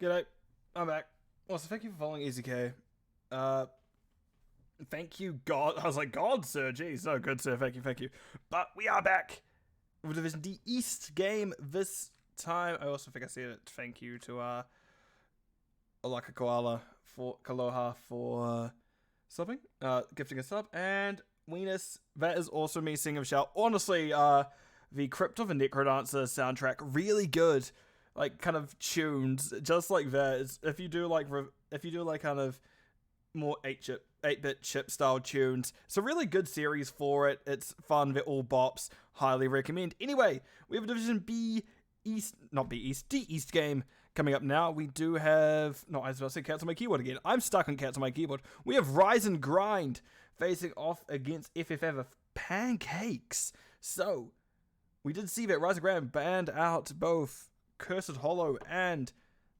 G'day, I'm back. Also, thank you for following EasyK. Thank you, God. I was like, God, sir. Jeez, no, good, sir. Thank you. But we are back with Division D East game this time. I also think I said it. Thank you to Olaka Koala for Kaloha for subbing, gifting a sub, and Weenus. That is also me singing a shout. Honestly, the Crypt of a Necrodancer soundtrack, really good. Like kind of tunes, just like that. If you do like kind of more 8-bit chip style tunes, it's a really good series for it. It's fun. They're all bops. Highly recommend. Anyway, we have a Division D East game coming up now. We do have I was about to say cats on my keyboard again. I'm stuck on cats on my keyboard. We have Rise and Grind facing off against FFF Pancakes. So we did see that Rise and Grind banned out both Cursed Hollow and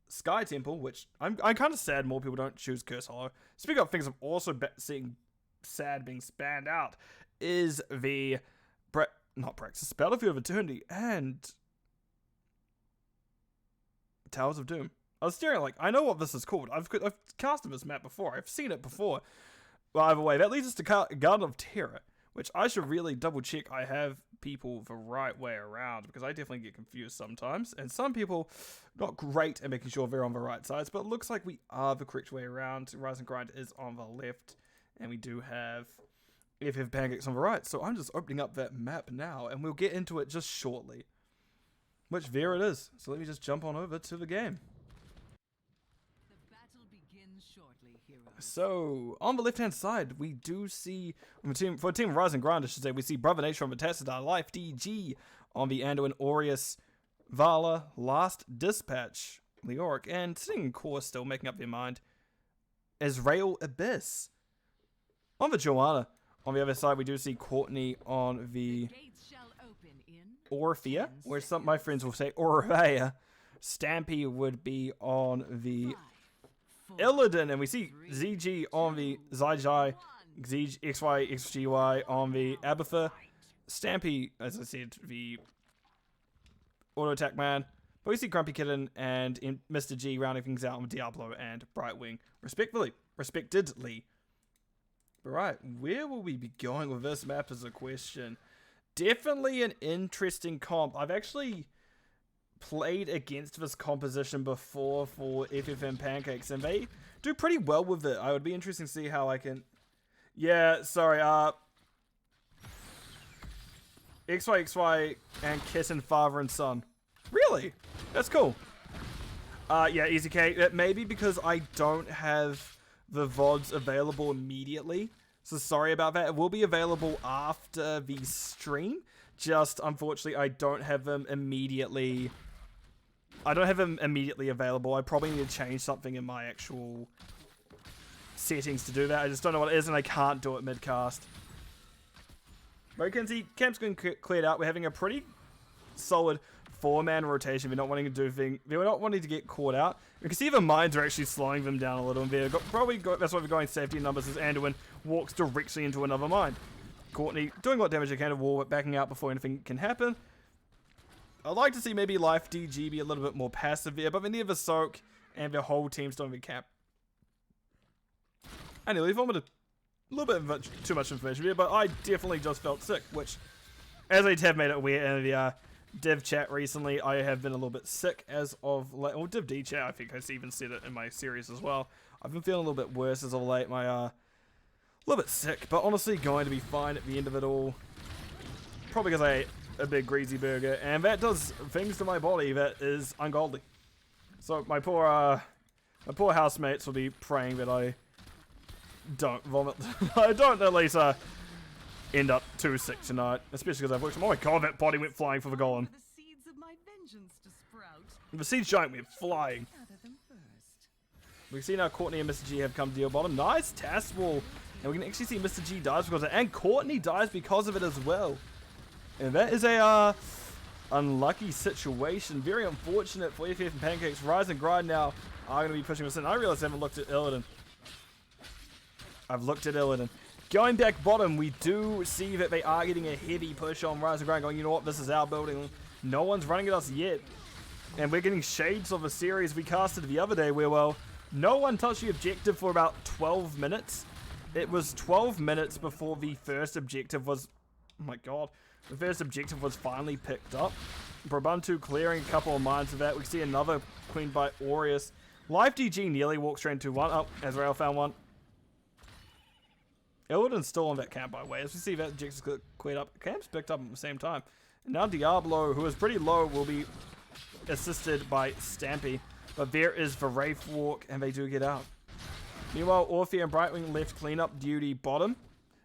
Sky Temple, which I'm kind of sad more people don't choose Cursed Hollow. Speaking of things I'm also seeing sad being spanned out is the Battlefield of Eternity and Towers of Doom. I was staring like, I know what this is called. I've casted this map before. I've seen it before. Well, either way, that leads us to Garden of Terror, which I should really double check I have people the right way around, because I definitely get confused sometimes, and some people not great at making sure they're on the right sides, but it looks like we are the correct way around. Rise and Grind is on the left, and we do have FF Pancakes on the right, so I'm just opening up that map now, and we'll get into it just shortly. Which there it is, so let me just jump on over to the game. Shortly, so, on the left-hand side, we do see, for a team of Rise and Grind, I should say, we see Brother Nature on the Tassadar, Life DG on the Anduin, Aureus, Vala, Last Dispatch, Leoric, and sitting in core still, making up their mind, Israel Abyss. On the Joanna, on the other side, we do see Courtney on the Orphea, where some my friends will say Orphea. Stampy would be on the Illidan, and we see ZG on the Zyjai, XY, XGY on the Abatha, Stampy, as I said, the Auto Attack Man, but we see Grumpy Kitten and Mr. G rounding things out on Diablo and Brightwing, respectively. But right, where will we be going with this map is a question. Definitely an interesting comp. I've actually played against this composition before for FFM Pancakes, and they do pretty well with it. I would be interested to see how I can... Yeah, sorry, XY and Kitten, father and son. Really? That's cool. Yeah, EasyK. It may be because I don't have the VODs available immediately, so sorry about that. It will be available after the stream, just unfortunately I don't have them immediately... available. I probably need to change something in my actual settings to do that. I just don't know what it is, and I can't do it mid-cast. But you can see camp's getting cleared out. We're having a pretty solid 4-man rotation. We're not wanting to do things. We're not wanting to get caught out. You can see the mines are actually slowing them down a little bit. That's why we're going safety numbers, as Anduin walks directly into another mine. Courtney doing what damage they can to wall, but backing out before anything can happen. I'd like to see maybe Life DG be a little bit more passive there, but they neither soak and their whole team's don't even camp. Anyway, I vomited a little bit of too much information here, but I definitely just felt sick, which, as I have made it aware in the Div chat recently, I have been a little bit sick as of late. Well, Div D chat, I think I even said it in my series as well. I've been feeling a little bit worse as of late. A little bit sick, but honestly going to be fine at the end of it all. Probably because I ate a big greasy burger, and that does things to my body that is ungodly. So my poor housemates will be praying that I don't vomit. I don't at least end up too sick tonight, especially because I've worked. Oh my god, that body went flying for the golem. The seeds of my vengeance to sprout. The seeds giant went flying. We see now Courtney and Mr. G have come to the bottom. Nice task wall, and we can actually see Mr. G dies because of it, and Courtney dies because of it as well. And that is a unlucky situation. Very unfortunate for FF and Pancakes. Rise and Grind now are going to be pushing us in. I realize I haven't looked at Illidan. I've looked at Illidan. Going back bottom, we do see that they are getting a heavy push on Rise and Grind, going, you know what, this is our building. No one's running at us yet. And we're getting shades of a series we casted the other day where, well, no one touched the objective for about 12 minutes. It was 12 minutes before the first objective was... Oh my god. The first objective was finally picked up. Brabuntu clearing a couple of mines of that. We see another queen by Aureus. Live DG nearly walks straight into one. Oh, Azrael found one. Illidan's still on that camp, by the way. As we see that objective's cleared up. Camp's picked up at the same time. And now Diablo, who is pretty low, will be assisted by Stampy. But there is the Wraith Walk, and they do get out. Meanwhile, Orphea and Brightwing left cleanup duty bottom.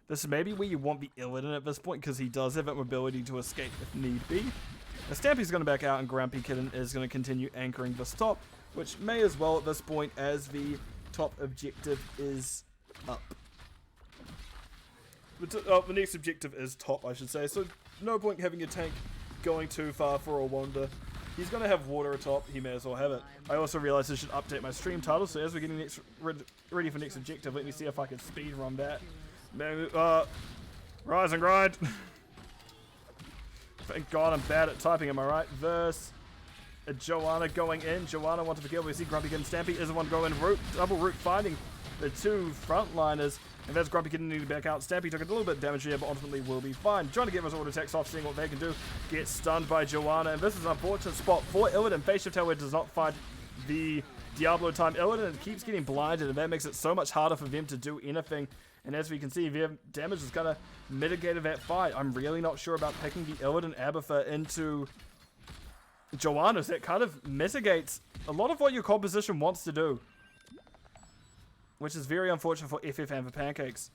This is maybe where you want the Illidan at this point, because he does have that mobility to escape if need be. Now, Stampy's going to back out, and Grumpy Kitten is going to continue anchoring this top, which may as well at this point, as the top objective is up. The next objective is top, I should say, so no point having your tank going too far for a wander. He's going to have water atop, he may as well have it. I also realized I should update my stream title, so as we're getting next ready for next objective, let me see if I can speed run that. Maybe, rise and grind. Thank God I'm bad at typing, am I right? Verse. Joanna going in. Joanna wanted to kill. We see Grumpy Kitten. Stampy is the one going root. Double root finding the two frontliners. And that's Grumpy Kitten needing to back out. Stampy took a little bit of damage here, but ultimately will be fine. Trying to get those auto attacks off, seeing what they can do. Get stunned by Joanna. And this is an unfortunate spot for Illidan. Face Shift, however, does not find the Diablo time. Illidan keeps getting blinded, and that makes it so much harder for them to do anything. And as we can see, their damage is kind of mitigated that fight. I'm really not sure about picking the Illidan Abathur into Joanna's. That kind of mitigates a lot of what your composition wants to do. Which is very unfortunate for FF and for Pancakes.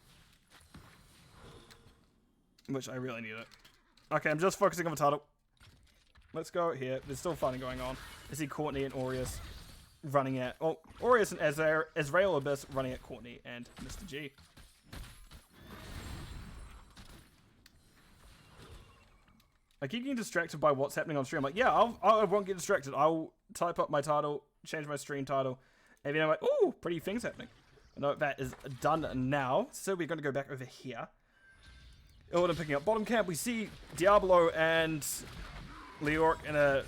Which I really need it. Okay, I'm just focusing on the title. Let's go here. There's still fighting going on. I see Courtney and Aureus running at... Oh, Aureus and Azrael Abyss running at Courtney and Mr. G. I keep getting distracted by what's happening on stream. Like, yeah, I won't get distracted. I'll type up my title, change my stream title, and then I'm like, ooh, pretty things happening. No, that is done now. So we're going to go back over here. Illidan picking up bottom camp. We see Diablo and Leoric in a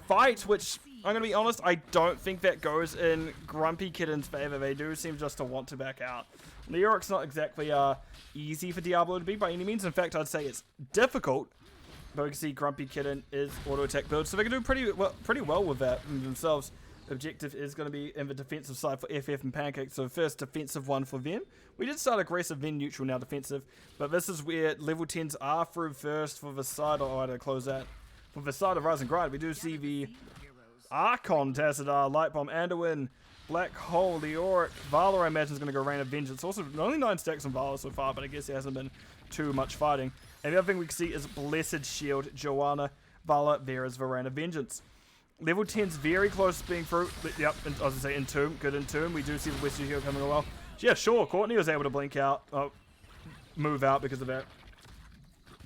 fight, which, I'm going to be honest, I don't think that goes in Grumpy Kitten's favor. They do seem just to want to back out. Leoric's not exactly easy for Diablo to beat by any means. In fact, I'd say it's difficult. But we can see Grumpy Kitten is auto attack build, so they can do pretty well with that themselves. The objective is going to be in the defensive side for FF and Pancakes, so first defensive one for them. We did start aggressive, then neutral, now defensive. But this is where level 10s are through first for the side. Oh, I had to close that. For the side of Rise and Grind, we do see the Archon, Tassadar, Lightbomb, Anduin, Black Hole, Leoric. Vala, I imagine, is going to go Rain of Vengeance. Also, only 9 stacks on Vala so far, but I guess there hasn't been too much fighting. And the other thing we can see is Blessed Shield, Joanna, Vala, there is the Rain of Vengeance. Level 10's very close to being through. Yep, I was going to say Entomb, good Entomb. We do see the Blessed Shield coming well. Yeah, sure, Courtney was able to blink out, move out because of that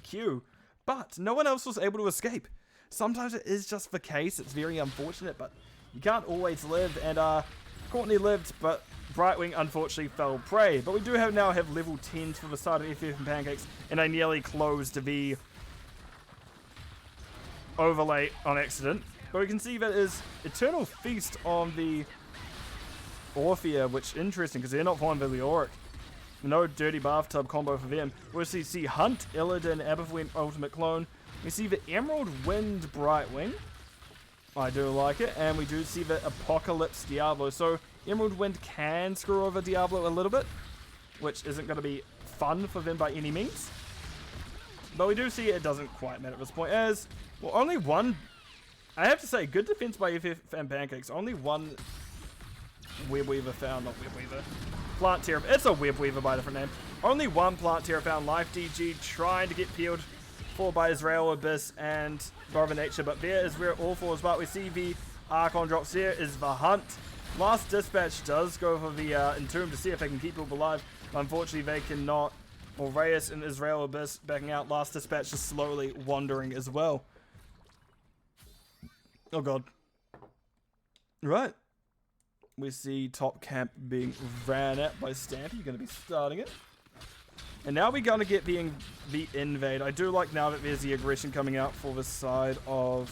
Q. But no one else was able to escape. Sometimes it is just the case. It's very unfortunate, but you can't always live. And Courtney lived, but Brightwing unfortunately fell prey. But we do now have level 10s for the side of FF and Pancakes, and I nearly closed the overlay on accident. But we can see that is Eternal Feast on the Orphea, which is interesting because they're not following the Leoric. No dirty bathtub combo for them. We see Hunt, Illidan, Abathur, Ultimate Clone. We see the Emerald Wind Brightwing. I do like it. And we do see the Apocalypse Diablo. So Emerald Wind can screw over Diablo a little bit, which isn't going to be fun for them by any means. But we do see it doesn't quite matter at this point, as, well, only one, I have to say, good defense by FF and Pancakes. Only one Webweaver found, not Webweaver, Plant Terror. It's a Webweaver by a different name. Only one Plant Terror found. Life DG trying to get peeled for by Azrael Abyss and Brother Nature, but there is where it all falls apart. We see the Archon drops. There is the Hunt. Last Dispatch does go for the Entomb to see if they can keep people alive. Unfortunately, they cannot. Well, Reyes and Azrael Abyss backing out. Last Dispatch just slowly wandering as well. Oh god. Right. We see top camp being ran at by Stampy. You're going to be starting it. And now we're going to get the invade. I do like now that there's the aggression coming out for the side of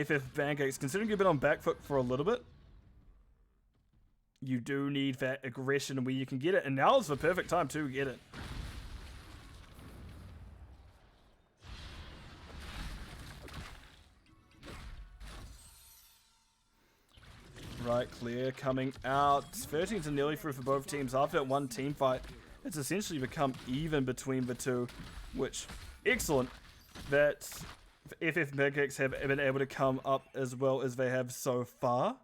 FF Pancakes, considering you've been on back foot for a little bit, you do need that aggression where you can get it, and now is the perfect time to get it. Right, clear coming out. 13's nearly through for both teams. After that one team fight, it's essentially become even between the two, which, excellent that FF Pancakes have been able to come up as well as they have so far.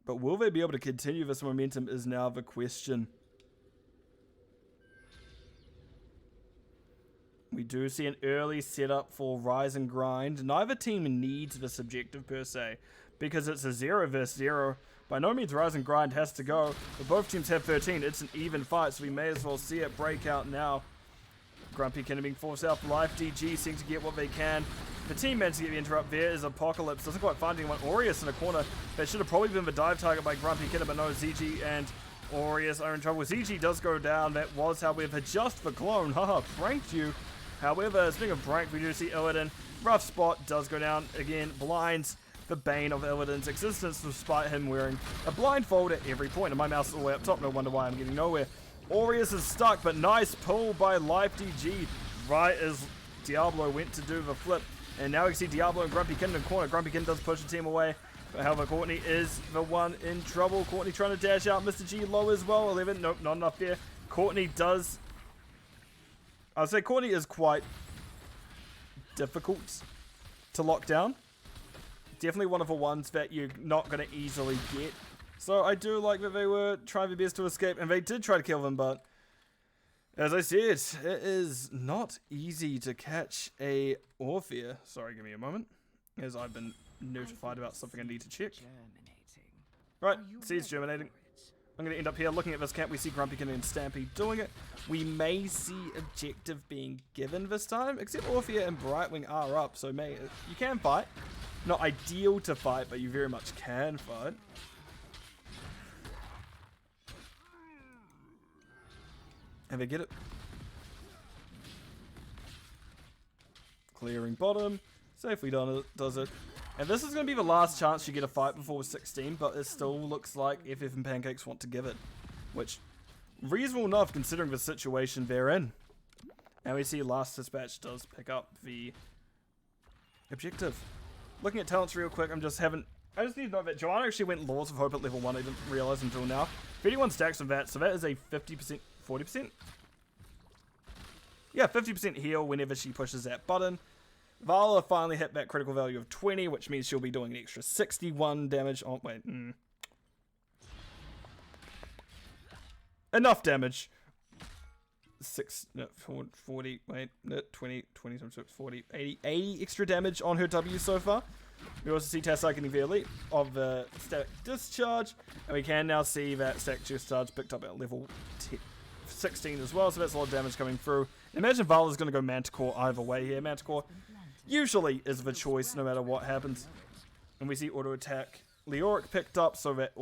But will they be able to continue this momentum is now the question. We do see an early setup for Rise and Grind. Neither team needs this objective per se, because it's a 0 versus 0. By no means Rise and Grind has to go, but both teams have 13. It's an even fight, so we may as well see it break out now. Grumpy Kitten being forced out. Life DG seems to get what they can. The team managed to get the interrupt. There is Apocalypse. Doesn't quite find anyone. Aureus in a corner. That should have probably been the dive target by Grumpy Kitten, but no, ZG and Aureus are in trouble. ZG does go down. That was, however, just for clone. Haha, pranked you. However, speaking of prank, we do see Illidan. Rough spot does go down again. Blinds the bane of Illidan's existence despite him wearing a blindfold at every point. And my mouse is all the way up top. No wonder why I'm getting nowhere. Aureus is stuck, but nice pull by Life DG right as Diablo went to do the flip. And now we can see Diablo and Grumpy Kitten in the corner. Grumpy Kitten does push the team away. But however, Courtney is the one in trouble. Courtney trying to dash out. Mr. G low as well. 11. Nope, not enough there. Courtney does... I'd say Courtney is quite difficult to lock down. Definitely one of the ones that you're not going to easily get. So I do like that they were trying their best to escape, and they did try to kill them, but as I said, it is not easy to catch a Orphea. Sorry, give me a moment, as I've been notified about something I need to check. Right, seeds germinating. I'm going to end up here looking at this camp. We see Grumpy Kitten and Stampy doing it. We may see objective being given this time, except Orphea and Brightwing are up, so you can fight. Not ideal to fight, but you very much can fight. And they get it. Clearing bottom. Safely done it, does it. And this is going to be the last chance you get a fight before 16, but it still looks like FF and Pancakes want to give it. Which, reasonable enough considering the situation they're in. And we see Last Dispatch does pick up the objective. Looking at talents real quick, I just need to know that Joanna actually went Laws of Hope at level 1, I didn't realize until now. 31 stacks of that, so that is a 50%, 40%? Yeah, 50% heal whenever she pushes that button. Vala finally hit that critical value of 20, which means she'll be doing an extra 61 damage. Oh, wait. Enough damage. 40, wait, 20 times 6, 40, 80 extra damage on her W so far. We also see Tassai getting the elite of the static discharge, and we can now see that static discharge picked up at level 16 as well, so that's a lot of damage coming through. Imagine Vala's going to go Manticore either way here. Manticore usually is the choice no matter what happens. And we see auto attack Leoric picked up, so that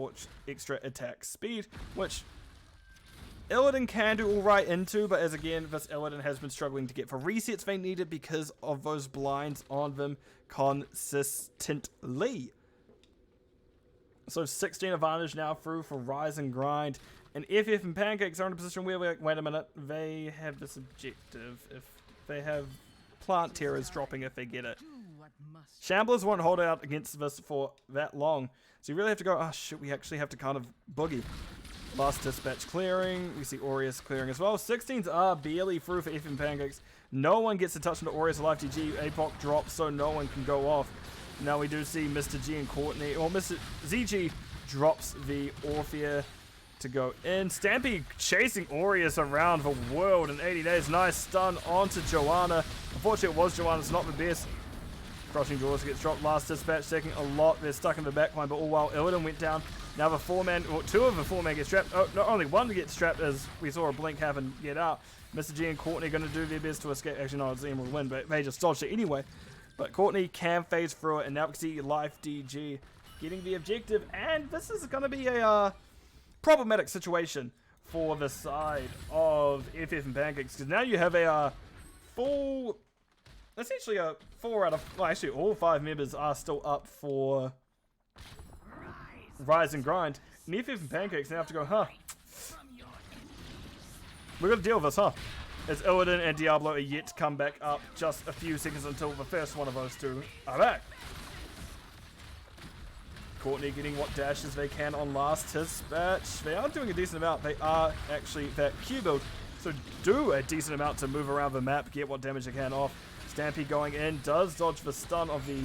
extra attack speed, which Illidan can do alright into, but as again, this Illidan has been struggling to get for resets they needed because of those blinds on them consistently. So 16 advantage now through for Rise and Grind. And FF and Pancakes are in a position where we're like, wait a minute, they have this objective. If they have Plant Terrors dropping if they get it. Shamblers won't hold out against this for that long. So you really have to go, oh shit, we actually have to kind of boogie. Last Dispatch clearing. We see Aureus clearing as well. 16s are barely through for FF and Pancakes. No one gets to touch into Aureus Life DG. APOC drops so no one can go off. Now we do see Mr. G and Courtney, or Mr. ZG drops the Orphea to go in. Stampy chasing Aureus around the world in 80 days. Nice stun onto Joanna. Unfortunately, it was Joanna. It's not the best. Crushing Jaws gets dropped. Last Dispatch taking a lot. They're stuck in the backline, but all while Illidan went down. Now the 4-man, or 2 of the 4-man get strapped. Oh, not only 1 to get strapped as we saw a blink happen get out. Mr. G and Courtney going to do their best to escape. Actually, no, it's Emerald win, but they just dodged it anyway. But Courtney can phase through it, and now we can see Life DG getting the objective. And this is going to be a problematic situation for the side of FF and Pancakes, because now you have a full essentially 4 out of, well, actually all 5 members are still up for Rise and Grind. And FF and Pancakes now have to go, huh? We're gonna deal with this, huh? As Illidan and Diablo are yet to come back up just a few seconds until the first one of those two are back. Courtney getting what dashes they can on last dispatch. They are doing a decent amount. They are actually that Q build, so do a decent amount to move around the map, get what damage they can off. Stampy going in, does dodge the stun of the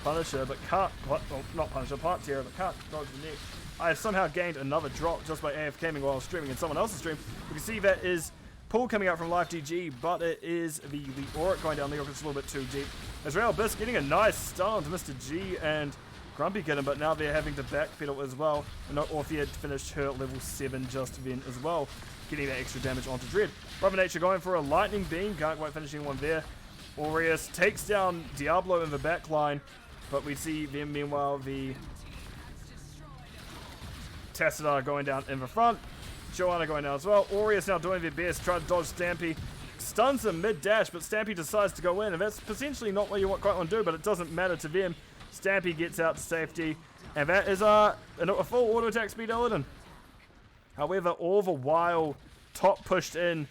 Punisher, but can't, well, not Punisher, Part Terror, but can't dodge the neck. I have somehow gained another drop just by AFKing while streaming in someone else's stream. You can see that is pull coming out from Life DG, but it is the Auric going down. The Auric is a little bit too deep. Israel Biss getting a nice stun to Mr. G and Grumpy Kitten, but now they're having to backpedal as well. And Orthea finished her level 7 just then as well, getting that extra damage onto Dread. Brother Nature going for a lightning beam, can't quite finishing one there. Aureus takes down Diablo in the back line, but we see them meanwhile the Tassadar going down in the front. Joanna going down as well. Aureus now doing their best, trying to dodge Stampy. Stuns him mid-dash, but Stampy decides to go in, and that's potentially not what you quite want to do, but it doesn't matter to them. Stampy gets out to safety, and that is a full auto attack speed Illidan. However, all the while, top pushed in,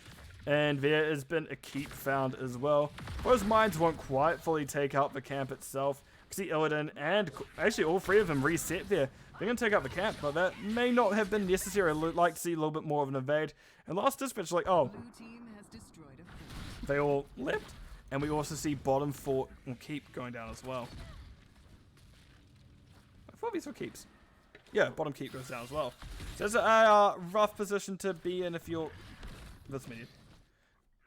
and there has been a keep found as well. Those mines won't quite fully take out the camp itself. You can see Illidan and actually all 3 of them reset there. They're going to take out the camp, but that may not have been necessary. I'd like to see a little bit more of an evade. And last dispatch, like, oh, they all left. And we also see bottom fort will keep going down as well. I thought these were keeps. Yeah, bottom keep goes down as well. So it's a rough position to be in if you're... That's me.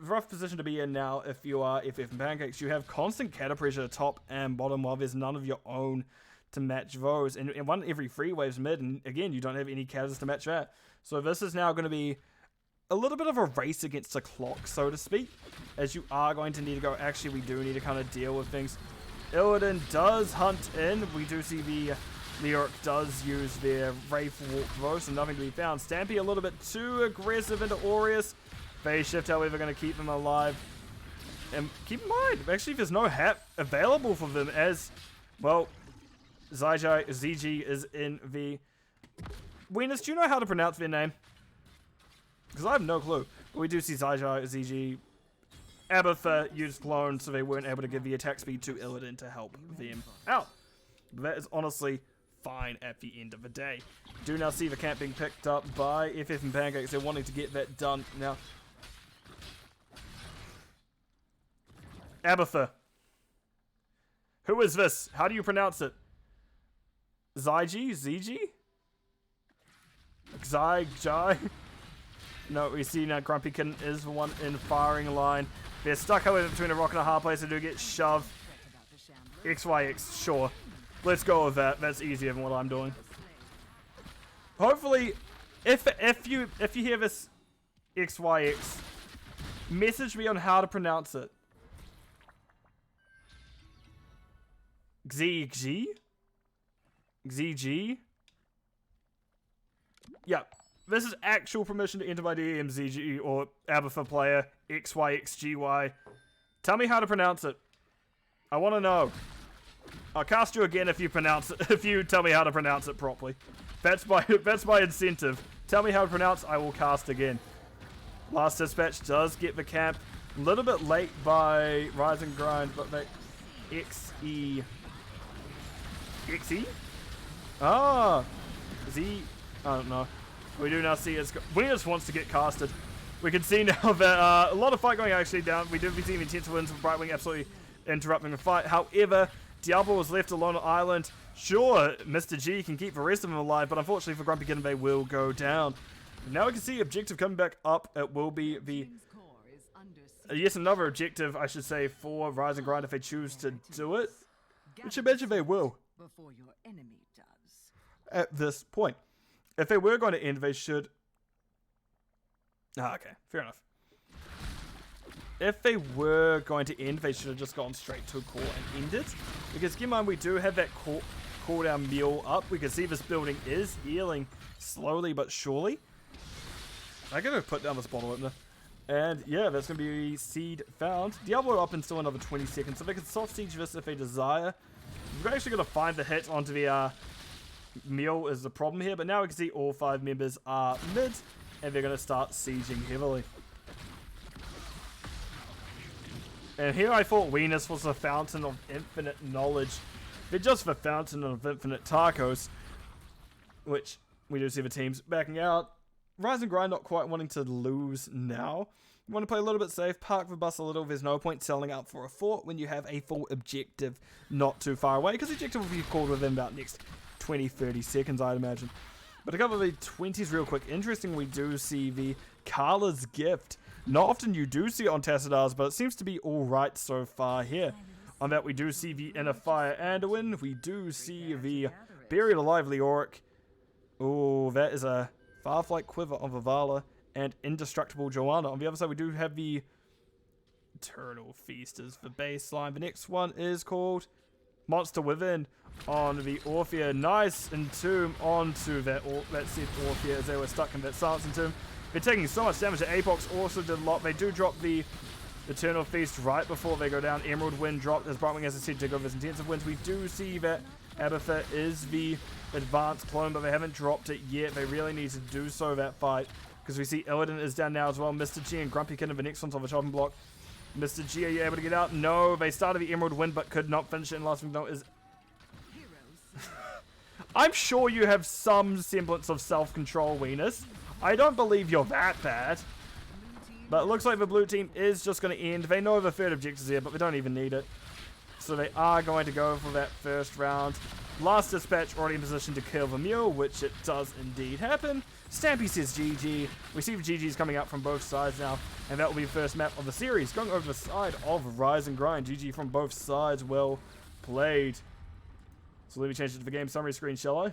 Rough position to be in now if you are FF and Pancakes. You have constant catter pressure top and bottom while there's none of your own to match those, and one every 3 waves mid, and again you don't have any catters to match that. So this is now going to be a little bit of a race against the clock, so to speak, as you are going to need to go, actually we do need to kind of deal with things. Illidan does hunt in. We do see the Lyric does use their Wraith Walk though, so nothing to be found. Stampy a little bit too aggressive into Aureus. Phase Shift, however, going to keep them alive. And keep in mind, actually there's no hat available for them as, well, ZG is in the... Venus, do you know how to pronounce their name? Because I have no clue. But we do see ZG. Abatha used clone, so they weren't able to give the attack speed to Illidan to help them out. But that is honestly fine at the end of the day. Do now see the camp being picked up by FF and Pancakes. They're wanting to get that done now. Abatha. Who is this? How do you pronounce it? ZG? Jai? No, we see now Grumpy Kitten is the one in firing line. They're stuck, however, between a rock and a hard place. They do get shoved. XYX, sure. Let's go with that. That's easier than what I'm doing. Hopefully, if you hear this XYX, message me on how to pronounce it. XG? XG? Yeah, this is actual permission to enter my DM, ZG or Abatha player, XYXGY. Tell me how to pronounce it. I want to know. I'll cast you again if you pronounce it, if you tell me how to pronounce it properly. That's my incentive. Tell me how to pronounce, I will cast again. Last dispatch does get the camp. A little bit late by Rise and Grind, but they XE. XE? Ah! Z. I don't know. We do now see it's... Winner wants to get casted. We can see now that a lot of fight going actually down. We do see intense wins with Brightwing absolutely interrupting the fight. However, Diablo was left alone on island. Sure, Mr. G can keep the rest of them alive, but unfortunately for Grumpy Kitten, they will go down. Now we can see objective coming back up. It will be the... yes, another objective, I should say, for Rise and Grind if they choose to do it. Which I imagine they will. Before your enemy does. At this point. If they were going to end, they should... Ah, okay. Fair enough. If they were going to end, they should have just gone straight to a core and end it. Because keep in mind, we do have that cooldown meal up. We can see this building is healing slowly but surely. I gotta put down this bottle opener. And yeah, that's going to be seed found. Diablo up in still another 20 seconds. So they can soft siege this if they desire. We're actually going to find the hit onto the meal is the problem here. But now we can see all 5 members are mid. And they're going to start sieging heavily. And here I thought Venus was the fountain of infinite knowledge. They're just the fountain of infinite tacos. Which we do see the teams backing out. Rise and Grind not quite wanting to lose now. You want to play a little bit safe, park the bus a little. There's no point selling out for a fort when you have a full objective not too far away. Because the objective will be called within about next 20-30 seconds, I'd imagine. But to cover the 20s real quick. Interesting, we do see the Carla's Gift. Not often you do see it on Tassadars, but it seems to be alright so far here. On that, we do see the Inner Fire Anduin. We do see the Buried Alive Leoric. Oh, that is a Farflight Quiver of Avala and Indestructible Joanna. On the other side, we do have the Eternal Feast as the baseline. The next one is called Monster Within on the Orphea. Nice Entomb onto that said Orphea as they were stuck in that Silence Entomb. They're taking so much damage. Apox also did a lot. They do drop the Eternal Feast right before they go down. Emerald Wind dropped as Brightwing, as I said, to go with Intensive Winds. We do see that Abathur is the advanced clone, but they haven't dropped it yet. They really need to do so that fight, because we see Illidan is down now as well. Mr. G and Grumpy Kid are the next ones on the chopping block. Mr. G, are you able to get out? No, they started the Emerald Wind but could not finish it. And last thing though is I'm sure you have some semblance of self-control, Venus. I don't believe you're that bad. But it looks like the blue team is just going to end. They know the third objective is here, but they don't even need it. So they are going to go for that first round. Last dispatch already in position to kill the mule, which it does indeed happen. Stampy says GG. We see the GGs coming out from both sides now, and that will be the first map of the series. Going over the side of Rise and Grind. GG from both sides. Well played. So let me change it to the game summary screen, shall I?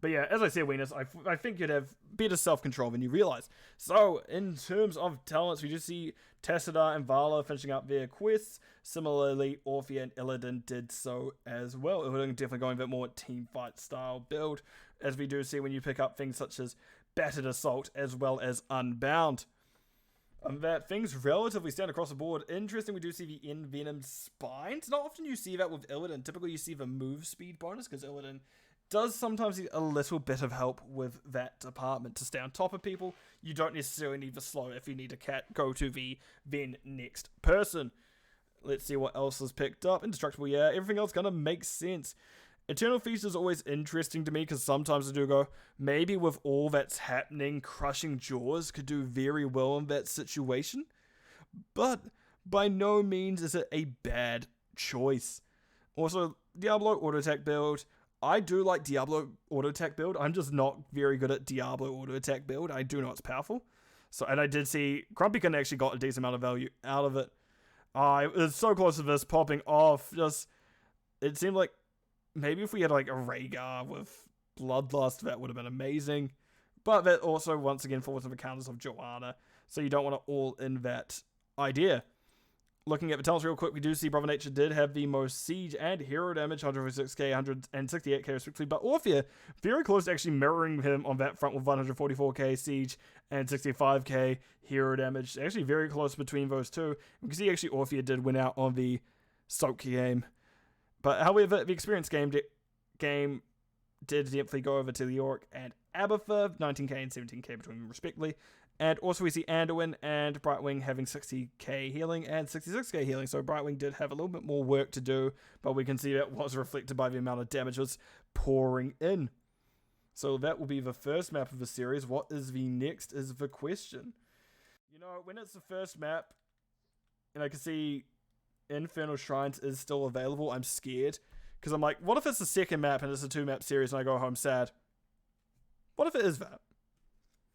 But yeah, as I said, Venus, I think you'd have better self-control than you realize. So, in terms of talents, we just see Tassadar and Vala finishing up their quests. Similarly, Orphea and Illidan did so as well. Illidan definitely going a bit more teamfight style build, as we do see when you pick up things such as Battered Assault as well as Unbound. That things relatively stand across the board. Interesting, we do see the Envenomed Spines. Not often you see that with Illidan. Typically you see the move speed bonus, because Illidan does sometimes need a little bit of help with that department to stay on top of people. You don't necessarily need the slow. If you need a cat, go to the then next person. Let's see what else is picked up. Indestructible, yeah. Everything else kind of makes sense. Eternal Feast is always interesting to me, because sometimes I do go, maybe with all that's happening, Crushing Jaws could do very well in that situation. But by no means is it a bad choice. Also, Diablo auto attack build. I do like Diablo auto attack build. I'm just not very good at Diablo auto attack build. I do know it's powerful. So, and I did see Grumpykin actually got a decent amount of value out of it. It was so close to this popping off. Just, it seemed like maybe if we had like a Rhaegar with Bloodlust, that would have been amazing. But that also once again falls into the counters of Joanna. So you don't want to all in that idea. Looking at the talents real quick, we do see Brother Nature did have the most siege and hero damage, 146k, 168k respectively, but Orphea very close to actually mirroring him on that front with 144k siege and 65k hero damage. Actually very close between those two. We can see actually Orphea did win out on the soak game. But however, the experience game did definitely go over to the York and Abathur, 19k and 17k between them respectively. And also we see Anduin and Brightwing having 60k healing and 66k healing. So Brightwing did have a little bit more work to do, but we can see that was reflected by the amount of damage was pouring in. So that will be the first map of the series. What is the next is the question. You know, when it's the first map, and I can see Infernal Shrines is still available, I'm scared. Because I'm like, what if it's the second map and it's a 2-map series and I go home sad? What if it is that?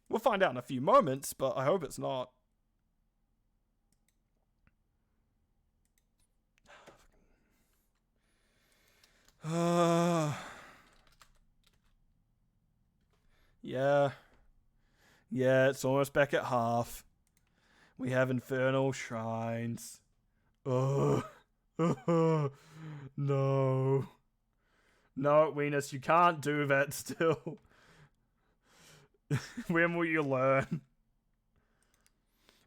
We'll find out in a few moments, but I hope it's not. Yeah. Yeah, it's almost back at half. We have Infernal Shrines. Oh. No. No, Venus, you can't do that still. When will you learn?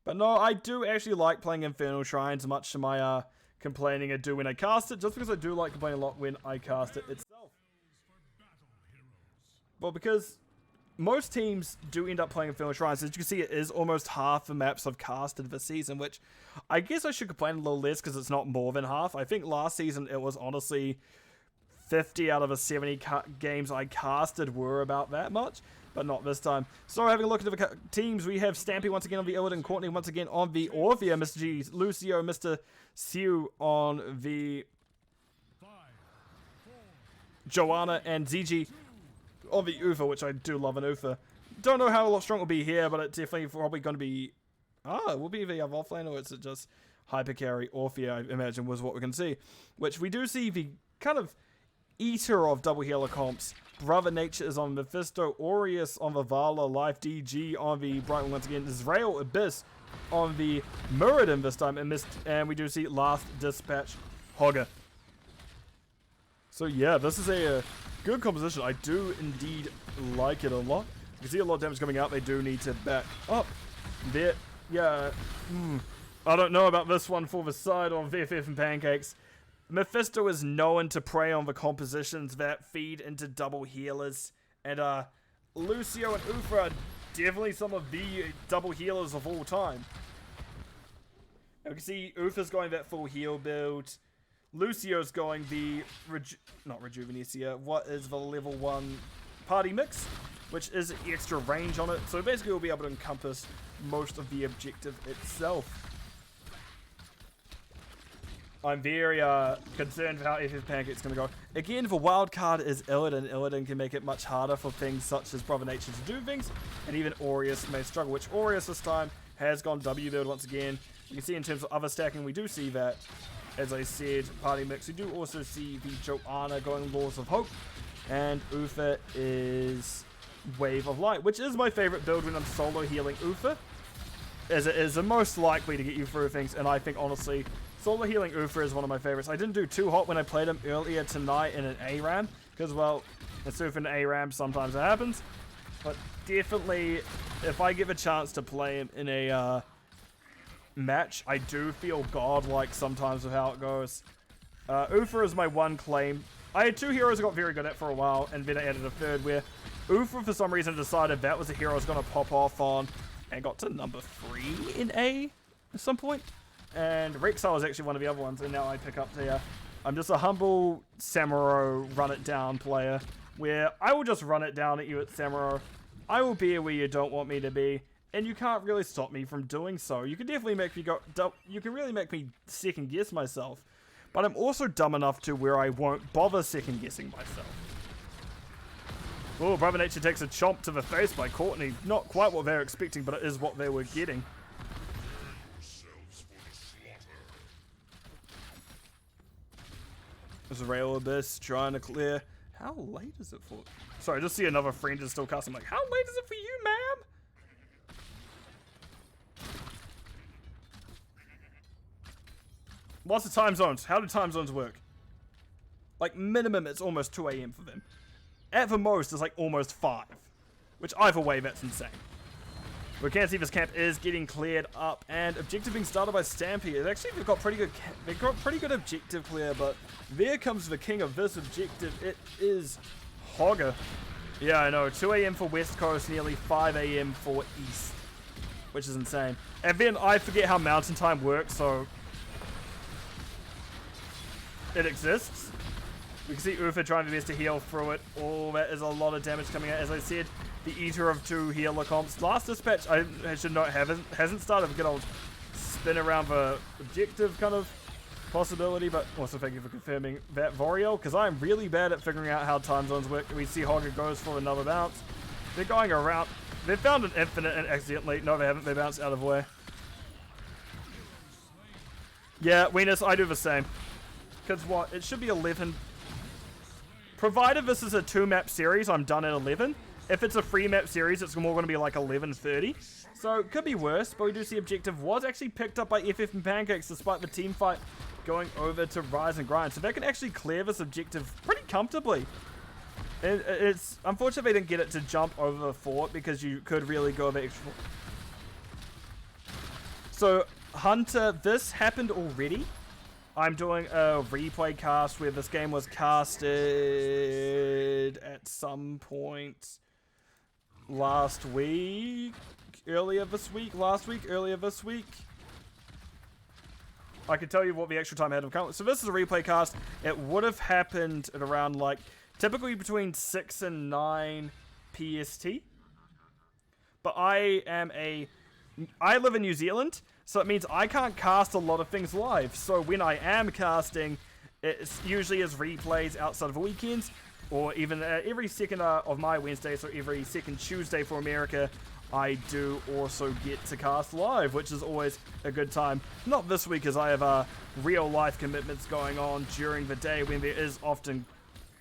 But no, I do actually like playing Infernal Shrines, much to my complaining I do when I cast it, just because I do like complaining a lot when I cast it itself. Well, because most teams do end up playing Infernal Shrines. As you can see, it is almost half the maps I've casted this season, which I guess I should complain a little less because it's not more than half. I think last season it was honestly 50 out of the 70 games I casted were about that much, but not this time. So having a look at the teams, we have Stampy once again on the Illidan, Courtney once again on the Orphea, Mr. G, Lucio, Mr. Siu on the Joanna, and ZG on the Ufa, which I do love an Ufa. Don't know how strong it will be here, but it's definitely probably going to be... it will be the offlane, or is it just Hypercarry Orphea, I imagine, was what we're going to see. Which we do see the kind of eater of double healer comps. Brother Nature is on Mephisto, Aureus on the Vala, Life DG on the Brightwing once again, Israel Abyss on the Muradin this time, and we do see Last Dispatch Hogger. So yeah, this is a good composition. I do indeed like it a lot. You can see a lot of damage coming out. They do need to back up there. Yeah, I don't know about this one for the side of VFF and Pancakes. Mephisto is known to prey on the compositions that feed into double healers, and Lucio and Ufa are definitely some of the double healers of all time. You can see Ufa's going that full heal build. Lucio's going the not Rejuvenecia, what is the level 1 party mix, which is extra range on it, so basically we'll be able to encompass most of the objective itself. I'm very concerned for how FF Pancake's going to go. Again, the wild card is Illidan. Illidan can make it much harder for things such as Brother Nature to do things, and even Aureus may struggle, which Aureus this time has gone W build once again. You can see in terms of other stacking, we do see that, as I said, party mix. We do also see the Joanna going Laws of Hope, and Ufa is Wave of Light, which is my favorite build when I'm solo healing Ufa, as it is the most likely to get you through things, and I think honestly, solo healing Ufa is one of my favorites. I didn't do too hot when I played him earlier tonight in an ARAM, because, well, it's Ufa in an ARAM, sometimes it happens. But definitely, if I give a chance to play him in a match, I do feel godlike sometimes with how it goes. Ufa is my one claim. I had two heroes I got very good at for a while, and then I added a third where Ufa, for some reason, decided that was a hero I was going to pop off on, and got to number 3 in A at some point. And Rexile was actually one of the other ones, and now I pick up here. I'm just a humble Samuro run it down player, where I will just run it down at you at Samuro. I will be where you don't want me to be, and you can't really stop me from doing so. You can definitely make me go, you can really make me second guess myself, but I'm also dumb enough to where I won't bother second guessing myself. Oh, Brother Nature takes a chomp to the face by Courtney. Not quite what they were expecting, but it is what they were getting. Israel Abyss trying to clear. How late is it for? Sorry, I just see another friend is still casting. I'm like, how late is it for you, ma'am? What's the time zones? How do time zones work? Like, minimum, it's almost 2 a.m. for them. At the most, it's like almost 5. Which, either way, that's insane. We can see this camp is getting cleared up, and objective being started by Stampy. Actually, they've got pretty good objective clear, but there comes the king of this objective. It is Hogger. Yeah, I know. 2 a.m. for West Coast, nearly 5 a.m. for East, which is insane. And then I forget how mountain time works, so it exists. We can see Ufa trying their best to heal through it. Oh, that is a lot of damage coming out. As I said, the eater of 2 healer comps. Last dispatch, I should note, hasn't started a good old spin around the objective kind of possibility, but also thank you for confirming that, Voriel, because I'm really bad at figuring out how time zones work. We see Hogger goes for another bounce. They're going around. They found an infinite and accidentally. No, they haven't. They bounced out of the way. Yeah, Weenus, I do the same. Because what? It should be 11. Provided this is a 2-map series, I'm done at 11. If it's a 3-map series, it's more going to be like 11:30. So, it could be worse, but we do see objective was actually picked up by FF and Pancakes despite the team fight going over to Rise and Grind. So they can actually clear this objective pretty comfortably. It's unfortunate they didn't get it to jump over the fort because you could really go over extra. So, Hunter, this happened already. I'm doing a replay cast where this game was casted at some point last week. Earlier this week. I can tell you what the actual time I had of count. So this is a replay cast. It would have happened at around like typically between 6 and 9 PST. But I live in New Zealand, so it means I can't cast a lot of things live. So when I am casting, it's usually as replays outside of the weekends, or even every second of my Wednesday, so every second Tuesday for America, I do also get to cast live, which is always a good time. Not this week, as I have real life commitments going on during the day when there is often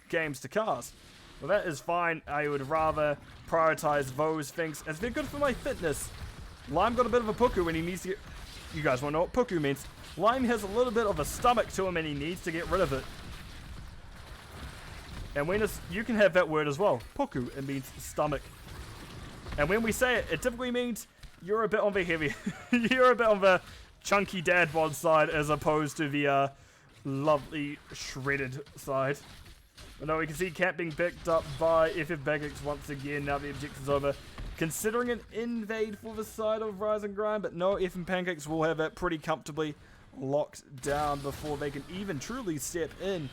games to cast. Well, that is fine. I would rather prioritize those things as they're good for my fitness. Lime got a bit of a puku when he needs to get... You guys want to know what puku means. Lime has a little bit of a stomach to him and he needs to get rid of it. And when it's... You can have that word as well. Puku, it means stomach. And when we say it, it typically means you're a bit on the heavy... you're a bit on the chunky dad bod side as opposed to the lovely shredded side. But no, we can see Camp being picked up by FF Pancakes once again. Now the objective's over. Considering an invade for the side of Rise and Grind, but no, FF Pancakes will have that pretty comfortably locked down before they can even truly step in.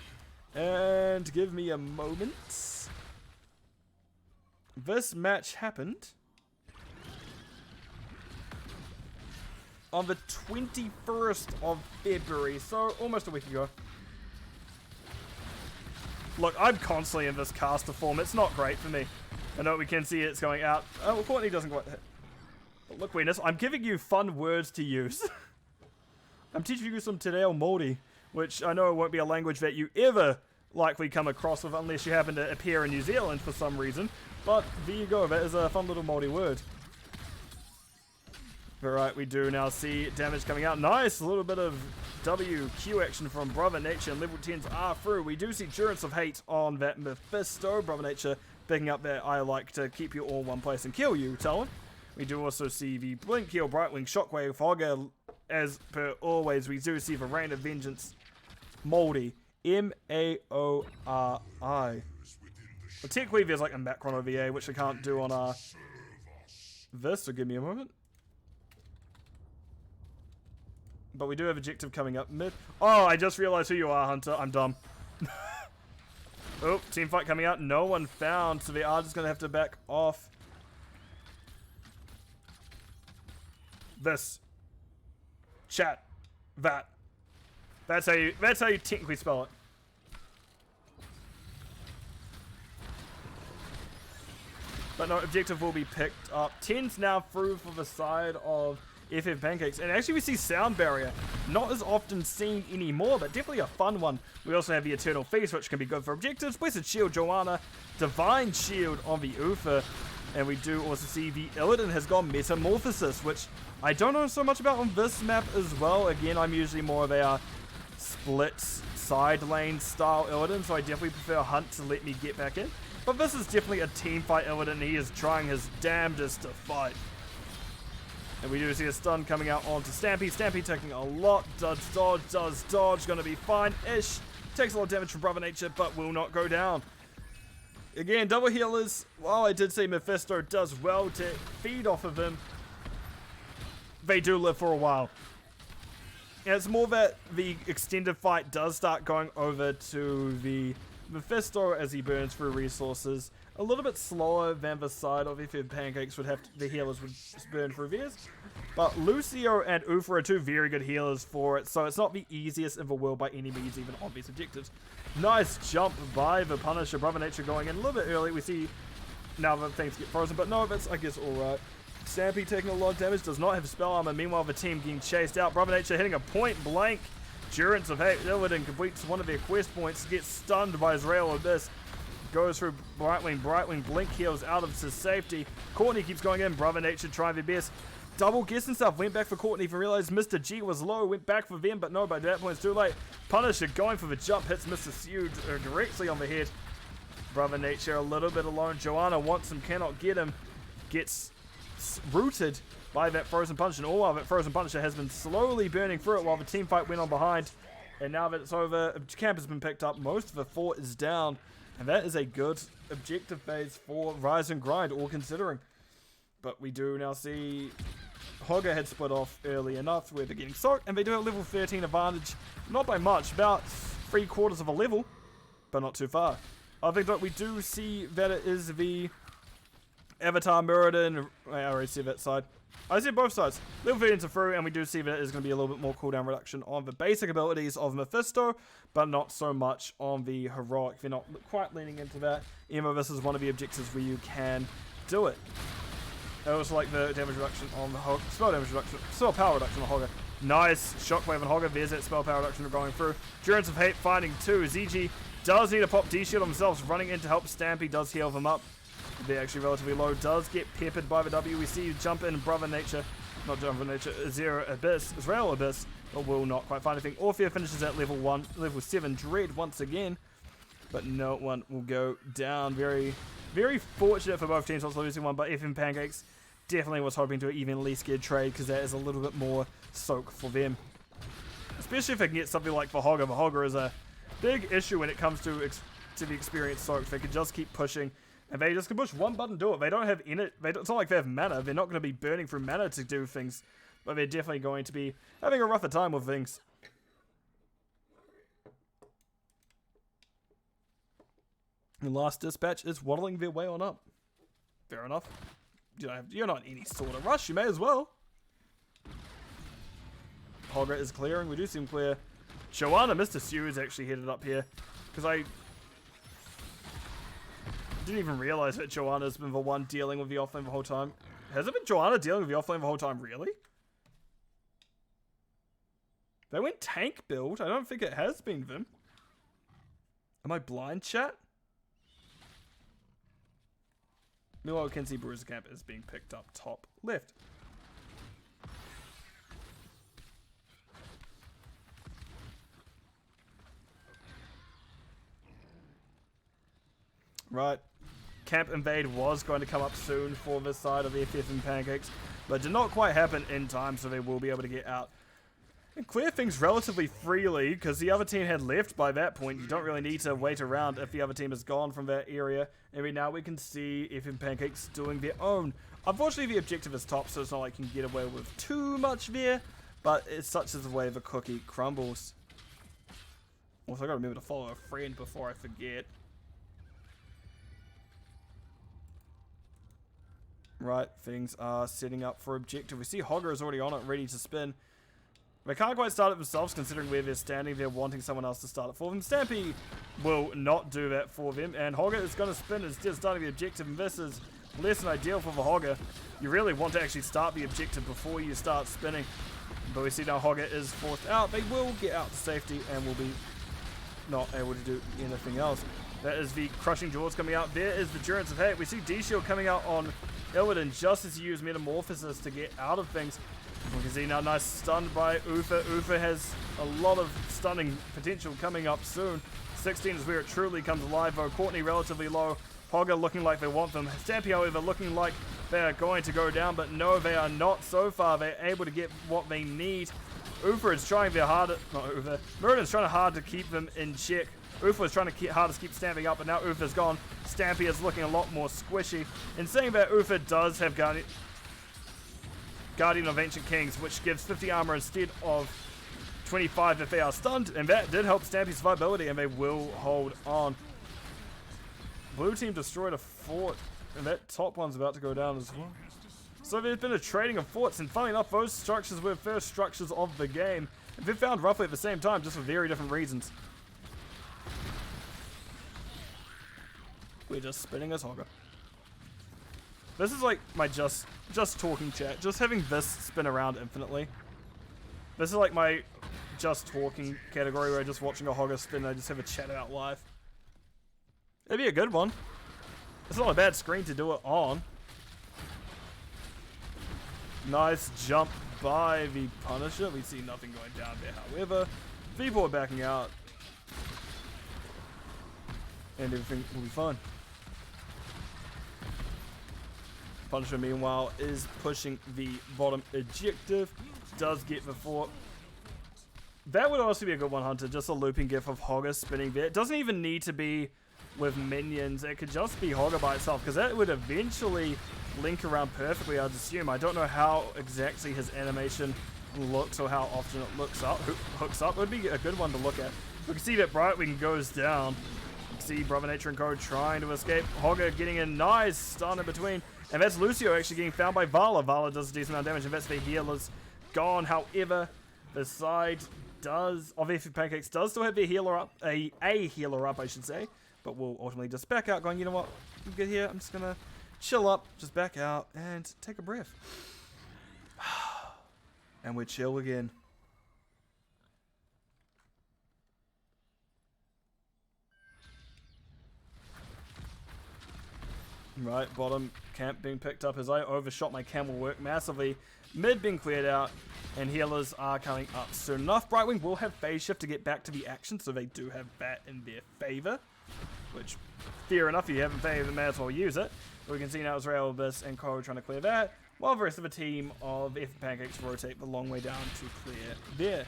And give me a moment. This match happened on the 21st of February, so almost a week ago. Look, I'm constantly in this caster form. It's not great for me. I know we can see it's going out. Oh, well, Courtney doesn't quite hit. But look, Venus, I'm giving you fun words to use. I'm teaching you some Te Reo Māori, which I know won't be a language that you ever likely come across with unless you happen to appear in New Zealand for some reason. But there you go, that is a fun little Māori word. Alright, we do now see damage coming out. Nice, a little bit of WQ action from Brother Nature, and level 10s are through. We do see Durance of Hate on that Mephisto. Brother Nature picking up that I like to keep you all in one place and kill you talent. We do also see the Blink Heal, Brightwing, Shockwave, Hogger. As per always, we do see the Rain of Vengeance, Moldy, M-A-O-R-I. Well, technically there's like a Macron OVA, which I can't do on this, so give me a moment. But we do have objective coming up mid. Oh, I just realized who you are, Hunter. I'm dumb. Oh, team fight coming out. No one found, so they are just going to have to back off. This. Chat. That. That's how you technically spell it. But no, objective will be picked up. 10's now through for the side of FF Pancakes. And actually we see Sound Barrier. Not as often seen anymore, but definitely a fun one. We also have the Eternal Feast, which can be good for objectives. Blessed Shield, Joanna. Divine Shield on the Ufa. And we do also see the Illidan has gone Metamorphosis, which I don't know so much about on this map as well. Again, I'm usually more of a split side lane style Illidan, so I definitely prefer Hunt to let me get back in. But this is definitely a team fight Illidan. He is trying his damnedest to fight. And we do see a stun coming out onto Stampy. Stampy taking a lot. Does dodge. Gonna be fine-ish. Takes a lot of damage from Brother Nature, but will not go down. Again, double healers. While I did say Mephisto does well to feed off of him, they do live for a while. And it's more that the extended fight does start going over to the Mephisto as he burns through resources. A little bit slower than the side of FF Pancakes would have to, the healers would burn through theirs. But Lucio and Ufa are two very good healers for it, so it's not the easiest in the world by any means, even on these objectives. Nice jump by the Punisher. Brother Nature going in a little bit early. We see now that things get frozen, but no, that's I guess alright. Stampy taking a lot of damage, does not have spell armor. Meanwhile, the team getting chased out. Brother Nature hitting a point blank. Durance of Hate. Illidan completes one of their quest points, gets stunned by Israel Abyss. Goes through Brightwing. Brightwing blink heals out of his safety. Courtney keeps going in. Brother Nature trying their best. Double guess himself. Went back for Courtney and realized Mr. G was low. Went back for them, but no, by that point it's too late. Punisher going for the jump. Hits Mr. Sew directly on the head. Brother Nature a little bit alone. Joanna wants him, cannot get him. Gets rooted by that Frozen Punch, and all of it, Frozen Punisher has been slowly burning through it while the team fight went on behind. And now that it's over, camp has been picked up, most of the fort is down, and that is a good objective phase for Rise and Grind, all considering. But we do now see Hogger had split off early enough where they're getting soaked, and they do have level 13 advantage, not by much, about 3/4 of a level, but not too far. I think that we do see that it is the Avatar Muradin. I already see that side. I see both sides. Level 13 are through, and we do see that it is going to be a little bit more cooldown reduction on the basic abilities of Mephisto, but not so much on the heroic. They're not quite leaning into that, even though this is one of the objectives where you can do it. I also like the damage reduction on the Hogger. Spell power reduction on the Hogger. Nice shockwave on Hogger. There's that spell power reduction going through. Endurance of Hate finding 2. ZG does need to pop D-Shield themselves. Running in to help Stampy does heal them up. They're actually relatively low. Does get peppered by the W. We see jump in Brother Nature. Not Brother Nature. Israel Abyss. But will not quite find anything. Orphea finishes at level 1. Level 7. Dread once again. But no one will go down. Very, very fortunate for both teams. Also losing one. But FM Pancakes definitely was hoping to evenly scared trade, because that is a little bit more soak for them. Especially if they can get something like the Hogger. The Hogger is a big issue when it comes to the experienced soak. They can just keep pushing. And they just can push one button, do it. They don't have it's not like they have mana. They're not going to be burning through mana to do things. But they're definitely going to be having a rougher time with things. The last dispatch is waddling their way on up. Fair enough. You're not in any sort of rush. You may as well. Hogger is clearing. We do see him clear. Joanna, Mr. Sue is actually headed up here. Because I didn't even realize that Joanna's been the one dealing with the offlane the whole time. Has it been Joanna dealing with the offlane the whole time, really? They went tank build. I don't think it has been them. Am I blind, chat? Meanwhile, we can see Bruiser Camp is being picked up top left. Right. Camp Invade was going to come up soon for this side of FF and Pancakes, but did not quite happen in time, so they will be able to get out and clear things relatively freely, because the other team had left by that point. You don't really need to wait around if the other team is gone from that area. And right now we can see FF and Pancakes doing their own. Unfortunately, the objective is top, so it's not like you can get away with too much there, but it's such as the way the cookie crumbles. Also, I gotta remember to follow a friend before I forget. Right, things are setting up for objective. We see Hogger is already on it, ready to spin. They can't quite start it themselves, considering where they're standing. They're wanting someone else to start it for them. Stampy will not do that for them, and Hogger is going to spin instead of starting the objective, and this is less than ideal for the Hogger. You really want to actually start the objective before you start spinning. But we see now Hogger is forced out. They will get out to safety and will be not able to do anything else. That is the Crushing Jaws coming out. There is the Endurance of Hate. We see D-Shield coming out on Illidan just as he used Metamorphosis to get out of things. We can see now nice stun by Uther. Uther has a lot of stunning potential coming up soon. 16 is where it truly comes alive though. Courtney relatively low. Hogger looking like they want them. Stampy, however, looking like they are going to go down, but no, they are not so far. They're able to get what they need. Uther is trying their hardest. Not Uther. Muradin's trying hard to keep them in check. Uther is trying to keep hard to keep Stampy up, but now Uther's gone. Stampy is looking a lot more squishy. In saying that, Uther does have Guardian of Ancient Kings, which gives 50 armor instead of 25 if they are stunned, and that did help Stampy's survivability, and they will hold on. Blue team destroyed a fort, and that top one's about to go down as well. So there's been a trading of forts, and funnily enough, those structures were first structures of the game. And they're found roughly at the same time, just for very different reasons. We're just spinning as Hogger. This is like my just talking chat. Just having this spin around infinitely. This is like my just talking category where I'm just watching a Hogger spin and I just have a chat out live. It'd be a good one. It's not a bad screen to do it on. Nice jump by the Punisher. We see nothing going down there, however. People are backing out. and everything will be fine. Punisher, meanwhile, is pushing the bottom objective. Does get the fort. That would also be a good one, Hunter. Just a looping gif of Hogger spinning there. It doesn't even need to be with minions. It could just be Hogger by itself, because that would eventually link around perfectly, I'd assume. I don't know how exactly his animation looks or how often it hooks up. It would be a good one to look at. We can see that Brightwing goes down. You can see Brother Nature and Co trying to escape. Hogger getting a nice stun in between. And that's Lucio actually getting found by Vala. Vala does a decent amount of damage, and that's the healers gone. However, the side does, of F Pancakes does still have their healer up, a healer up, I should say, but will ultimately just back out, going, you know what, you get here, I'm just gonna chill up, just back out, and take a breath. And we chill again. Right, bottom camp being picked up as I overshot my camel work massively. Mid being cleared out, and healers are coming up soon enough. Brightwing will have phase shift to get back to the action, so they do have that in their favor. Which, fair enough, if you haven't favored, may as well use it. But we can see now Israel, Abyss, and Co trying to clear that, while the rest of the team of F Pancakes rotate the long way down to clear there.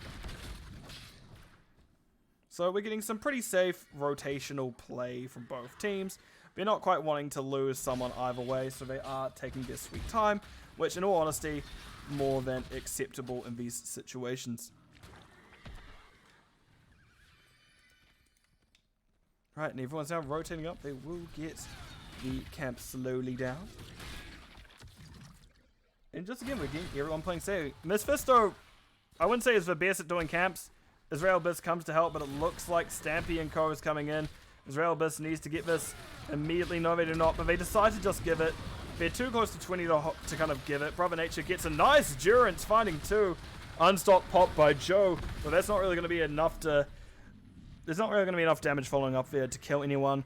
So we're getting some pretty safe rotational play from both teams. They're not quite wanting to lose someone either way, so they are taking their sweet time, which in all honesty, more than acceptable in these situations. Right, and everyone's now rotating up. They will get the camp slowly down. And just again, we're getting everyone playing safe. Mephisto, I wouldn't say is the best at doing camps. Israel Abyss comes to help, but it looks like Stampy and Co is coming in. Israel Abyss needs to get this immediately. No, they do not, but they decide to just give it. They're too close to 20 to kind of give it. Brother Nature gets a nice Durance, finding two. Unstopped pop by Joe, but that's not really going to be enough to... There's not really going to be enough damage following up there to kill anyone.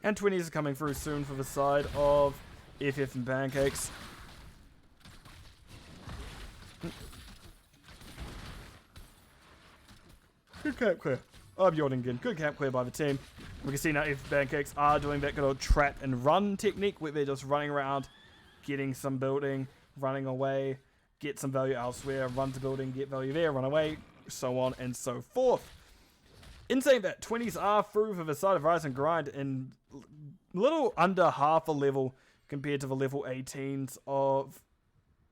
And 20s are coming through soon for the side of FF and Pancakes. Good camp clear. I'm yawning again. Good camp clear by the team. We can see now if Pancakes are doing that good old trap and run technique where they're just running around, getting some building, running away, get some value elsewhere, run to building, get value there, run away, so on and so forth. In saying that, 20s are through for the side of Rise and Grind in little under half a level compared to the level 18s of...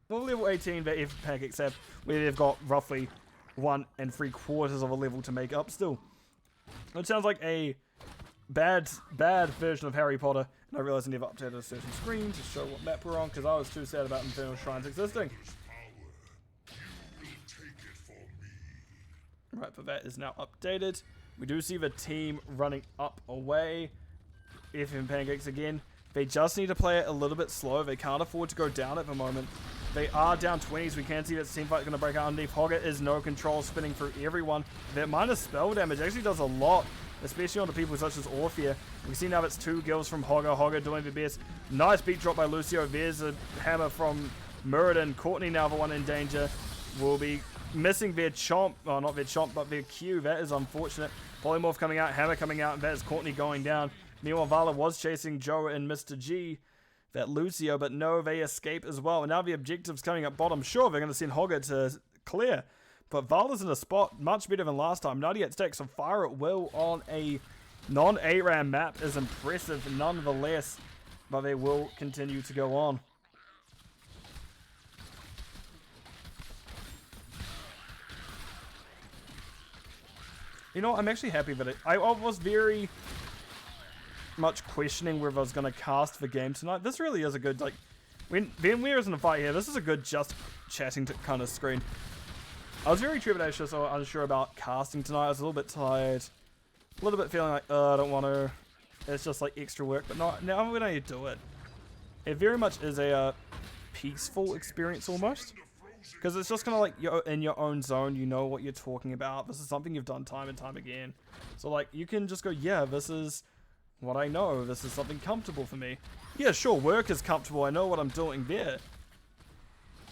Well, level 18 that if Pancakes have, where they've got roughly 1 3/4 of a level to make up still. It sounds like a bad version of Harry Potter, and I realized I never updated a certain screen to show what map we're on because I was too sad about Infernal Shrines existing. Right, but that is now updated. We do see the team running up away. FM Pancakes again. They just need to play it a little bit slow. They can't afford to go down at the moment. They are down 20s. We can see that team fight going to break out underneath. Hogger is no control, spinning through everyone. That minus spell damage actually does a lot, especially on the people such as Orphea. We see now it's 2 kills from Hogger. Hogger doing the best. Nice beat drop by Lucio. There's a hammer from Muradin. Courtney now the one in danger. Will be missing their chomp. Oh, not their chomp, but their Q. That is unfortunate. Polymorph coming out. Hammer coming out. And that is Courtney going down. Meanwhile, Vala was chasing Joe and Mr. G. That Lucio, but no, they escape as well. And now the objective's coming up bottom. Sure, they're going to send Hogger to clear. But Vala's in a spot much better than last time. 98 stacks, so fire at will on a non-ARAM map is impressive nonetheless. But they will continue to go on. You know, I'm actually happy that I was very much questioning whether I was going to cast the game tonight. This really is a good, like, when VMware isn't a fight here, this is a good just chatting kind of screen. I was very trepidatious or unsure about casting tonight. I was a little bit tired. A little bit feeling like, I don't want to. It's just like extra work. But no, now I'm going to do it. It very much is a peaceful experience almost. Because it's just kind of like you're in your own zone. You know what you're talking about. This is something you've done time and time again. So like, you can just go, yeah, this is what I know. This is something comfortable for me. Yeah, sure, work is comfortable. I know what I'm doing there.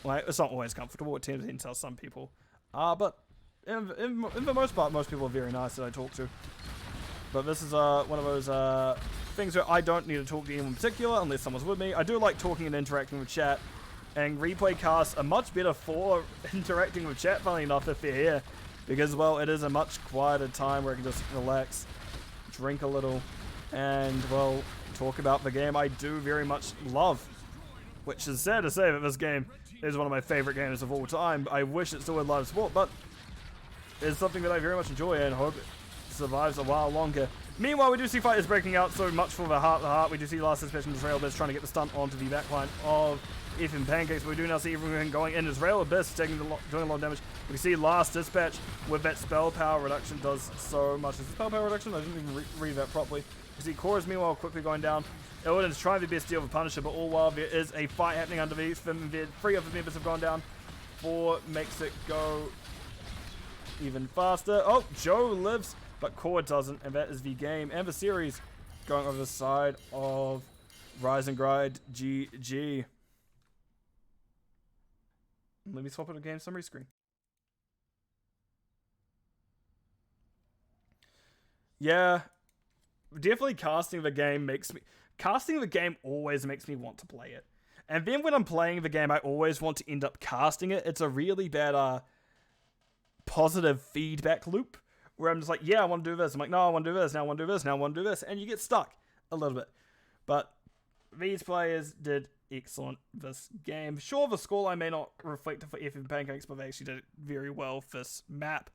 Like, it's not always comfortable. It tends to tell some people. But in the most part, most people are very nice that I talk to. But this is one of those things where I don't need to talk to anyone in particular unless someone's with me. I do like talking and interacting with chat, and replay casts are much better for interacting with chat, funnily enough, if they're here, because, well, it is a much quieter time where I can just relax, drink a little, and, well, talk about the game I do very much love, which is sad to say that this game is one of my favorite games of all time. I wish it still had live support, but it's something that I very much enjoy and hope it survives a while longer. Meanwhile, we do see fighters breaking out so much for the heart. We do see last suspicion Israel Abyss trying to get the stunt onto the backline of Ethan Pancakes, but we do now see everything going in. Israel Abyss doing a lot of damage. We see last dispatch with that spell power reduction does so much. Is it spell power reduction? I didn't even read that properly. We see Korra's meanwhile quickly going down. Illidan's trying their best to deal with Punisher, but all while there is a fight happening underneath. 3 of the members have gone down. 4 makes it go even faster. Oh, Joe lives, but Korra doesn't, and that is the game and the series going over the side of Rise and Grind GG. Let me swap it to game summary screen. Yeah, definitely casting the game always makes me want to play it. And then when I'm playing the game, I always want to end up casting it. It's a really bad positive feedback loop where I'm just like, yeah, I want to do this. I'm like, no, I want to do this. Now I want to do this. Now I want to do this. And you get stuck a little bit. But these players did excellent this game. Sure, the scoreline may not reflect it for F and Pancakes, but they actually did it very well for this map.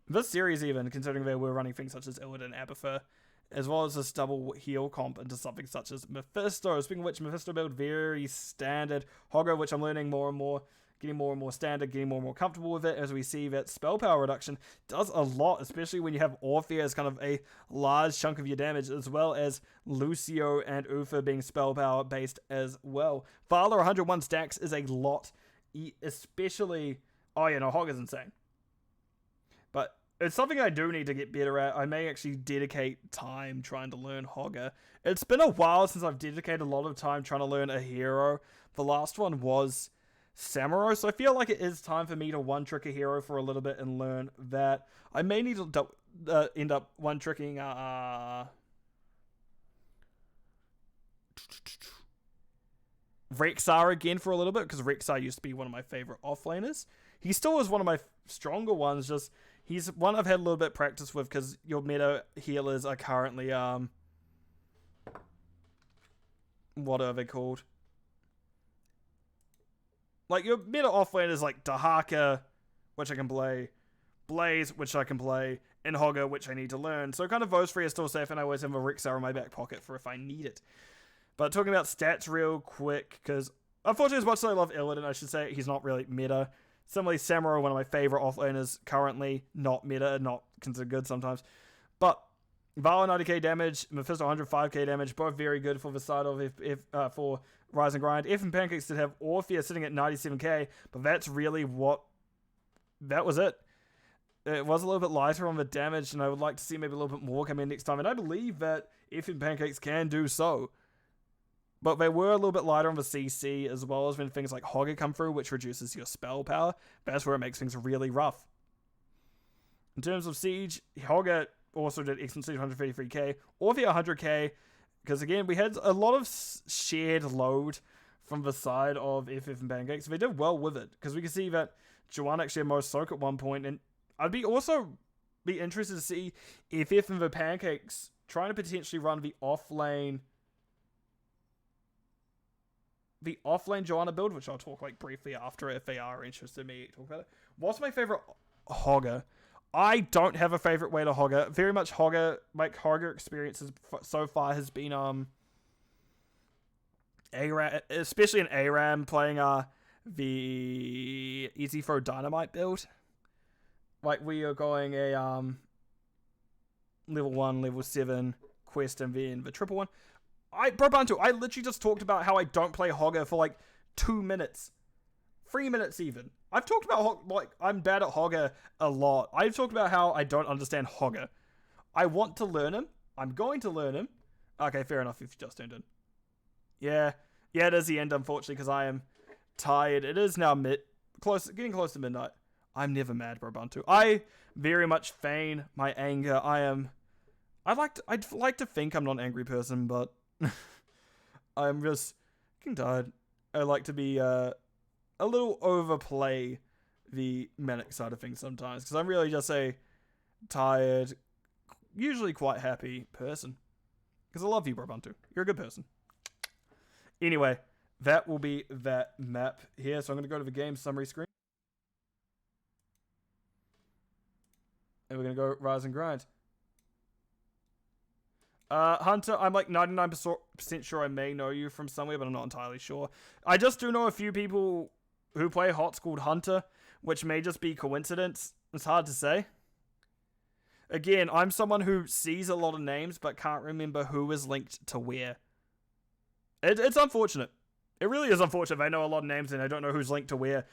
This series even, considering they were running things such as Illidan and Abathur, as well as this double heal comp into something such as Mephisto. Speaking of which, Mephisto build very standard. Hogger, which I'm learning more and more, getting more and more standard, getting more and more comfortable with it, as we see that spell power reduction does a lot, especially when you have Orphea as kind of a large chunk of your damage, as well as Lucio and Uther being spell power based as well. Vala 101 stacks is a lot, especially... Oh yeah, no, Hogger's insane. But it's something I do need to get better at. I may actually dedicate time trying to learn Hogger. It's been a while since I've dedicated a lot of time trying to learn a hero. The last one was Samurai, so I feel like it is time for me to one-trick a hero for a little bit and learn that. I may need to end up one-tricking Rexar again for a little bit, because Rexar used to be one of my favorite offlaners. He still is one of my stronger ones, just he's one I've had a little bit of practice with, because your meta healers are currently what are they called? Like, your meta offlane is like Dahaka, which I can play, Blaze, which I can play, and Hogger, which I need to learn. So kind of those 3 are still safe, and I always have a Rexar in my back pocket for if I need it. But talking about stats real quick, because unfortunately as much as I love Illidan, I should say he's not really meta. Similarly, Samurai, one of my favorite offlaners, currently not meta, not considered good sometimes. But Vala 90k damage, Mephisto 105k damage, both very good for the side of for Rise and Grind. F and Pancakes did have Orphea sitting at 97k, but that's really that was it. It was a little bit lighter on the damage, and I would like to see maybe a little bit more come in next time, and I believe that F and Pancakes can do so. But they were a little bit lighter on the CC, as well as when things like Hogger come through, which reduces your spell power. That's where it makes things really rough. In terms of Siege, Hogger also did excellent Siege, 133k. Orphea 100k, because again, we had a lot of shared load from the side of FF and Pancakes. They did well with it, because we can see that Joanna actually had most soak at one point, and I'd be interested to see if FF and the Pancakes trying to potentially run the offlane Joanna build, which I'll talk like briefly after if they are interested in me talk about it. What's my favorite Hogger? I don't have a favorite way to Hogger. Very much Hogger, like Hogger experiences so far has been ARAM, especially in ARAM, playing the Easy Throw Dynamite build. Like we are going a level 1, level 7 quest, and then the triple one. Bro Bantu, I literally just talked about how I don't play Hogger for like 2 minutes. 3 minutes even. I've talked about, I'm bad at Hogger a lot. I've talked about how I don't understand Hogger. I want to learn him. I'm going to learn him. Okay, fair enough if you just tuned in. Yeah, it is the end, unfortunately, because I am tired. It is now getting close to midnight. I'm never mad, Bro Bantu. I very much feign my anger. I'd like to think I'm not an angry person, but I'm just getting tired. I like to be a little overplay the manic side of things sometimes, because I'm really just a tired, usually quite happy person. Because I love you, Brabuntu. You're a good person. Anyway, that will be that map here. So I'm going to go to the game summary screen. And we're going to go Rise and Grind. Hunter, I'm like 99% sure I may know you from somewhere, but I'm not entirely sure. I just do know a few people who play HOTS called Hunter, which may just be coincidence. It's hard to say. Again, I'm someone who sees a lot of names, but can't remember who is linked to where. It's unfortunate. It really is unfortunate if I know a lot of names and I don't know who's linked to where.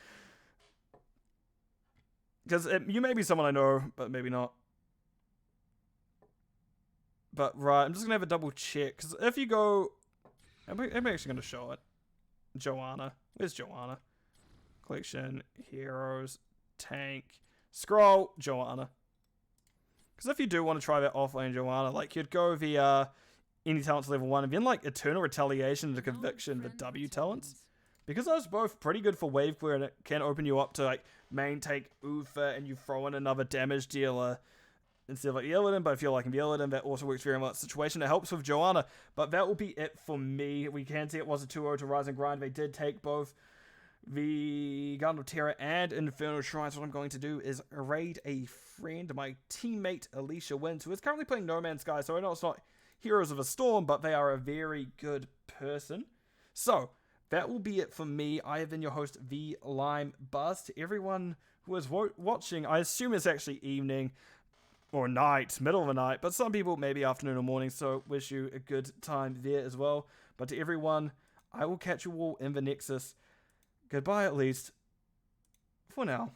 Because you may be someone I know, but maybe not. But right, I'm just going to have a double check. Because if you go... I'm actually going to show it. Joanna. Where's Joanna? Collection, Heroes, Tank. Scroll, Joanna. Because if you do want to try that offlane Joanna, like you'd go via any talents level 1 and then like Eternal Retaliation to Conviction, the W talents. Because those are both pretty good for wave clear and it can open you up to like main take Uther and you throw in another damage dealer instead of like the Illidan, but if you're liking the Illidan, that also works very well in that situation. It helps with Joanna, but that will be it for me. We can see it was a 2-0 to Rise and Grind. They did take both the Garden of Terror and Infernal Shrines. What I'm going to do is raid a friend, my teammate Alicia Wins, who is currently playing No Man's Sky, so I know it's not Heroes of a Storm, but they are a very good person. So, that will be it for me. I have been your host, The Lime Buzz. To everyone who is watching, I assume it's actually evening or night, middle of the night, but some people maybe afternoon or morning, so wish you a good time there as well. But to everyone, I will catch you all in the Nexus. Goodbye, at least, for now.